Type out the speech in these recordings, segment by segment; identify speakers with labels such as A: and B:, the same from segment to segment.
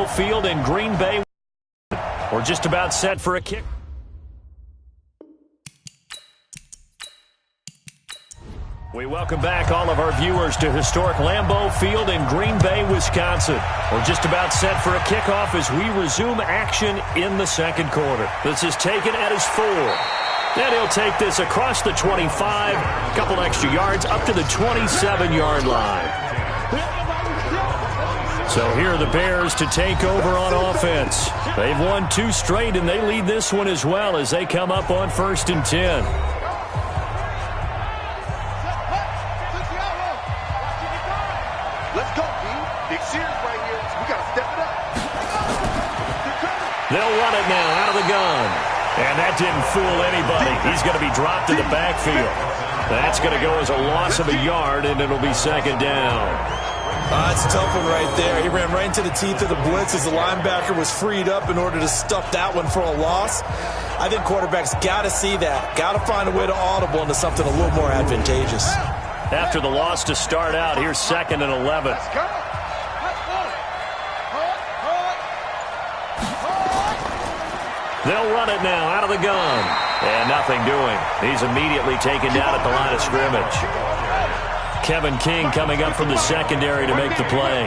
A: Lambeau Field in Green Bay. We're just about set for a kick. We welcome back all of our viewers to historic Lambeau Field in Green Bay, Wisconsin. We're just about set for a kickoff as we resume action in the second quarter. This is taken at his 4. And he'll take this across the 25, a couple extra yards, up to the 27-yard line. So here are the Bears to take over on offense. They've won 2 straight, and they lead this one as well as they come up on 1st and 10. They'll run it now out of the gun. And that didn't fool anybody. He's going to be dropped in the backfield. That's going to go as a loss of a yard, and it'll be 2nd down.
B: It's a tough one right there. He ran right into the teeth of the blitz as the linebacker was freed up in order to stuff that one for a loss. I think quarterbacks got to see that. Got to find a way to audible into something a little more advantageous.
A: After the loss to start out, here's 2nd and 11. They'll run it now out of the gun. And nothing doing. He's immediately taken down at the line of scrimmage. Kevin King coming up from the secondary to make the play.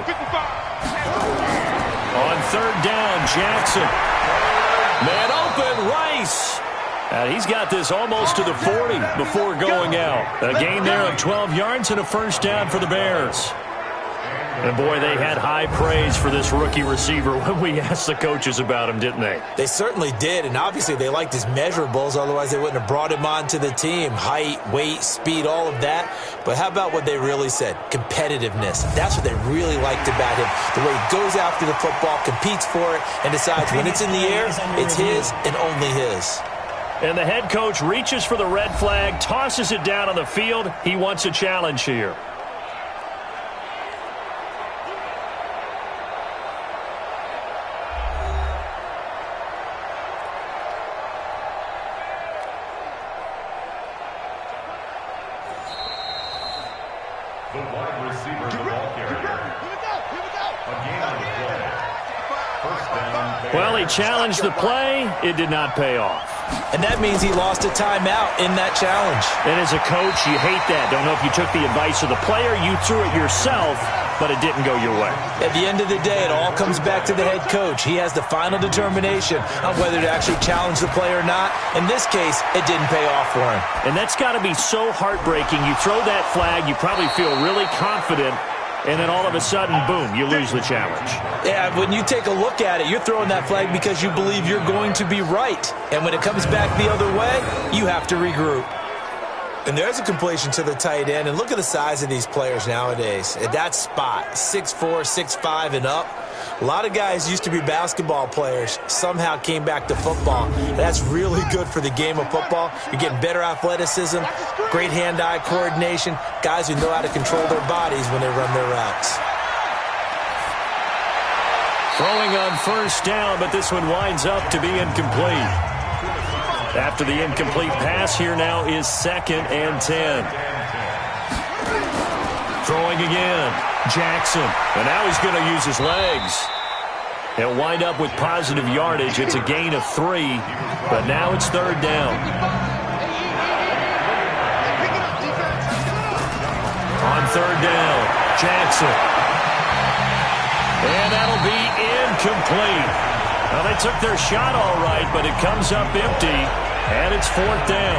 A: On 3rd down, Jackson. Man open, Rice. And he's got this almost to the 40 before going out. A gain there of 12 yards and a 1st down for the Bears. And, boy, they had high praise for this rookie receiver when we asked the coaches about him, didn't they?
B: They certainly did, and obviously they liked his measurables. Otherwise, they wouldn't have brought him onto the team. Height, weight, speed, all of that. But how about what they really said? Competitiveness. That's what they really liked about him. The way he goes after the football, competes for it, and decides when it's in the air, it's his and only his.
A: And the head coach reaches for the red flag, tosses it down on the field. He wants a challenge here. Well, he challenged the play. It did not pay off.
B: And that means he lost a timeout in that challenge.
A: And as a coach, you hate that. Don't know if you took the advice of the player. You threw it yourself, but it didn't go your way.
B: At the end of the day, it all comes back to the head coach. He has the final determination on whether to actually challenge the play or not. In this case, it didn't pay off for him.
A: And that's got to be so heartbreaking. You throw that flag, you probably feel really confident, and then all of a sudden, boom, you lose the challenge.
B: Yeah, when you take a look at it, you're throwing that flag because you believe you're going to be right. And when it comes back the other way, you have to regroup. And there's a completion to the tight end. And look at the size of these players nowadays. At that spot, 6'4", 6'5", and up. A lot of guys used to be basketball players, somehow came back to football. And that's really good for the game of football. You're getting better athleticism, great hand-eye coordination, guys who know how to control their bodies when they run their routes.
A: Throwing on 1st down, but this one winds up to be incomplete. After the incomplete pass, here now is 2nd and 10. Throwing again, Jackson. And now he's going to use his legs. He'll wind up with positive yardage. It's a gain of 3, but now it's 3rd down. On 3rd down, Jackson. And that'll be incomplete. Well, they took their shot all right, but it comes up empty, and it's 4th down.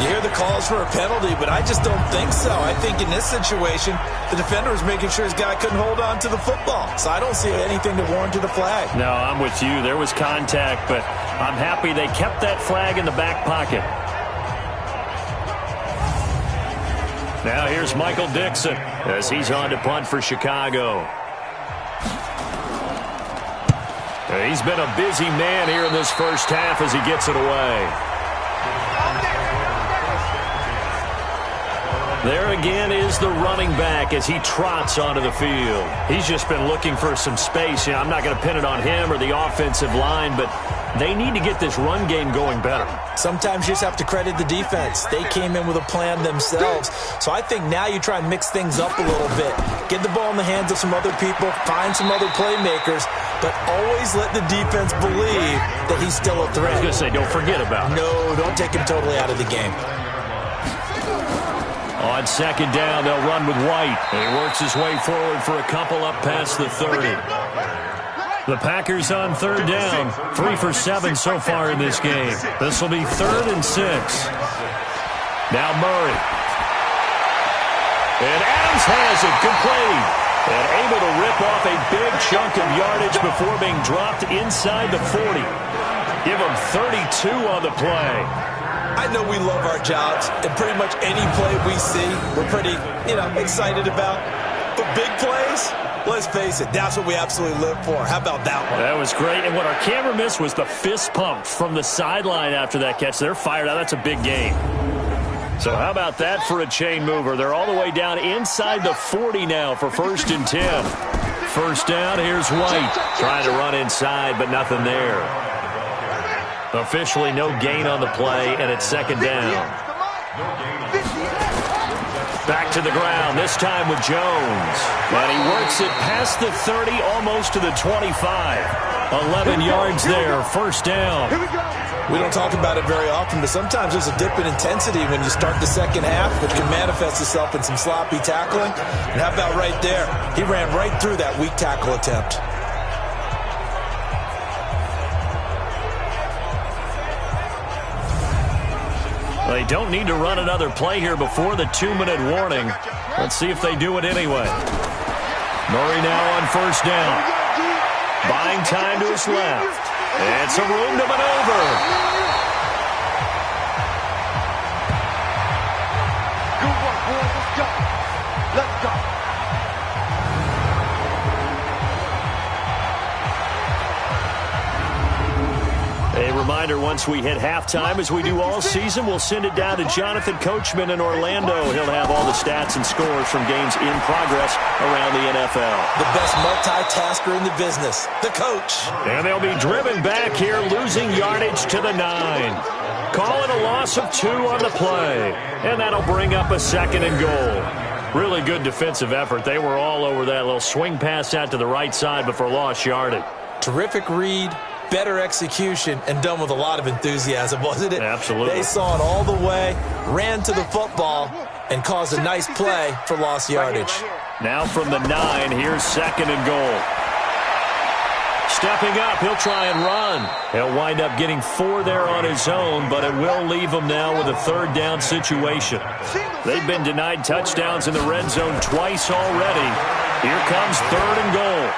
B: You hear the calls for a penalty, but I just don't think so. I think in this situation, the defender was making sure his guy couldn't hold on to the football. So I don't see anything to warrant a flag.
A: No, I'm with you. There was contact, but I'm happy they kept that flag in the back pocket. Now here's Michael Dixon as he's on to punt for Chicago. He's been a busy man here in this first half as he gets it away. There again is the running back as he trots onto the field. He's just been looking for some space. You know, I'm not going to pin it on him or the offensive line, but they need to get this run game going better.
B: Sometimes you just have to credit the defense. They came in with a plan themselves. So I think now you try and mix things up a little bit. Get the ball in the hands of some other people, find some other playmakers, but always let the defense believe that he's still a threat.
A: I was going to say, don't forget about it.
B: No, don't take him totally out of the game.
A: On second down, they'll run with White. He works his way forward for a couple up past the 30. The Packers on third down, 3 for 7 so far in this game. This will be 3rd and 6. Now Murray. And Adams has it, complete. And able to rip off a big chunk of yardage before being dropped inside the 40. Give him 32 on the play.
B: I know we love our jobs, and pretty much any play we see, we're pretty, excited about. But big plays, let's face it, that's what we absolutely live for. How about that one?
A: That was great, and what our camera missed was the fist pump from the sideline after that catch. They're fired out. That's a big gain. So how about that for a chain mover? They're all the way down inside the 40 now for 1st and 10. First down, here's White. Trying to run inside, but nothing there. Officially no gain on the play, and it's 2nd down. Back to the ground, this time with Jones. And he works it past the 30, almost to the 25. 11 yards there, 1st down.
B: We don't talk about it very often, but sometimes there's a dip in intensity when you start the second half, which can manifest itself in some sloppy tackling. And how about right there? He ran right through that weak tackle attempt.
A: They don't need to run another play here before the 2-minute warning. Let's see if they do it anyway. Murray now on 1st down. Buying time to his left. And some room to maneuver.
C: Good work, boys. Let's go. Let's go.
A: A reminder, once we hit halftime, as we do all season, we'll send it down to Jonathan Coachman in Orlando. He'll have all the stats and scores from games in progress around the NFL.
B: The best multitasker in the business, the coach.
A: And they'll be driven back here, losing yardage to the 9. Call it a loss of 2 on the play. And that'll bring up a 2nd and goal. Really good defensive effort. They were all over that little swing pass out to the right side, but for lost yardage.
B: Terrific read. Better execution, and done with a lot of enthusiasm, wasn't it?
A: Absolutely.
B: They saw it all the way, ran to the football, and caused a nice play for lost yardage.
A: Now from the 9, here's 2nd and goal. Stepping up, he'll try and run. He'll wind up getting 4 there on his own, but it will leave him now with a 3rd down situation. They've been denied touchdowns in the red zone twice already. Here comes 3rd and goal.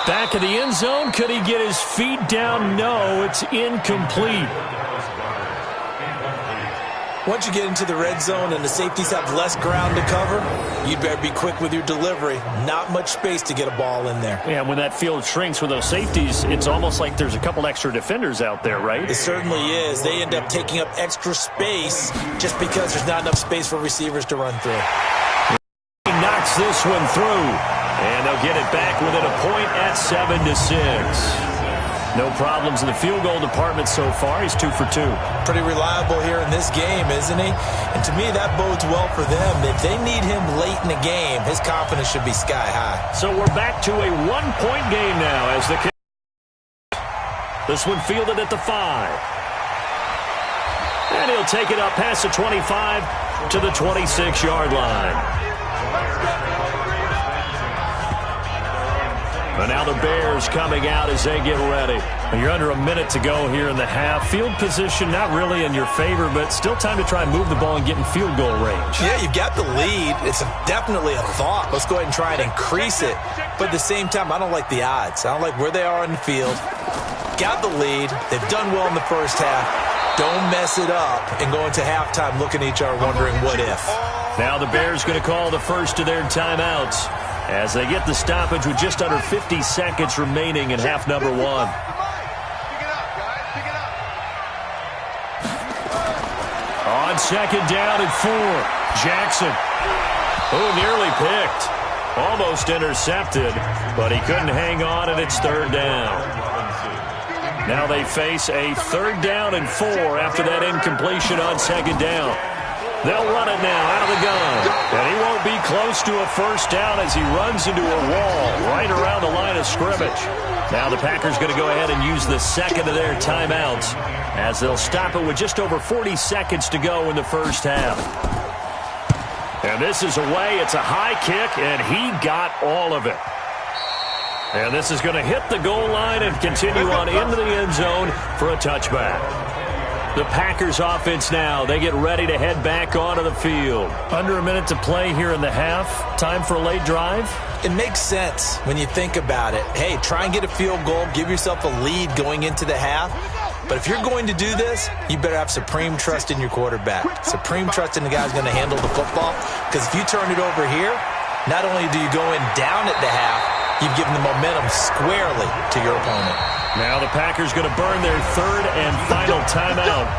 A: Back of the end zone. Could he get his feet down? No, it's incomplete.
B: Once you get into the red zone and the safeties have less ground to cover, you'd better be quick with your delivery. Not much space to get a ball in there.
A: Yeah, when that field shrinks with those safeties, it's almost like there's a couple extra defenders out there, right?
B: It certainly is. They end up taking up extra space just because there's not enough space for receivers to run through.
A: He knocks this one through. And they'll get it back within a point at 7-6. No problems in the field goal department so far. He's 2 for 2.
B: Pretty reliable here in this game, isn't he? And to me, that bodes well for them. If they need him late in the game, his confidence should be sky high.
A: So we're back to a 1-point game now as the kick. This one fielded at the 5. And he'll take it up past the 25 to the 26-yard line. And now the Bears coming out as they get ready. And you're under a minute to go here in the half. Field position not really in your favor, but still time to try and move the ball and get in field goal range.
B: Yeah, you've got the lead. It's definitely a thought. Let's go ahead and try and increase it. But at the same time, I don't like the odds. I don't like where they are on the field. Got the lead. They've done well in the first half. Don't mess it up and go into halftime looking at each other wondering what if.
A: Now the Bears going to call the first of their timeouts as they get the stoppage with just under 50 seconds remaining in half number 1. On second down and 4, Jackson. Nearly picked. Almost intercepted, but he couldn't hang on, and it's 3rd down. Now they face a 3rd down and 4 after that incompletion on second down. They'll run it now out of the gun. And he won't be close to a first down as he runs into a wall right around the line of scrimmage. Now the Packers going to go ahead and use the second of their timeouts as they'll stop it with just over 40 seconds to go in the first half. And this is away. It's a high kick, and he got all of it. And this is going to hit the goal line and continue on into the end zone for a touchback. The Packers offense now, they get ready to head back onto the field. Under a minute to play here in the half. Time for a late drive.
B: It makes sense when you think about it. Hey, try and get a field goal. Give yourself a lead going into the half. But if you're going to do this, you better have supreme trust in your quarterback. Supreme trust in the guy who's going to handle the football. Because if you turn it over here, not only do you go in down at the half, you've given the momentum squarely to your opponent.
A: Now the Packers going to burn their third and final timeout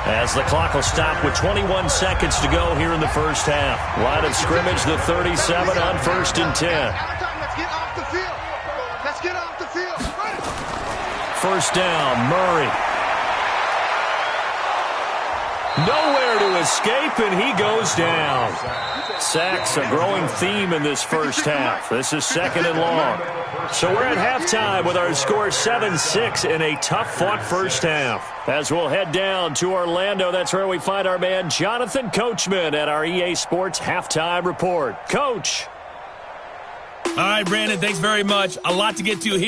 A: as the clock will stop with 21 seconds to go here in the first half. Line of scrimmage, the 37 on 1st and 10.
C: Let's get off the field. Let's get off the field.
A: First down, Murray. Nowhere to escape, and he goes down. Sacks, a growing theme in this first half. This is 2nd and long. So we're at halftime with our score 7-6 in a tough-fought first half. As we'll head down to Orlando, that's where we find our man Jonathan Coachman at our EA Sports Halftime Report. Coach.
D: All right, Brandon, thanks very much. A lot to get to here.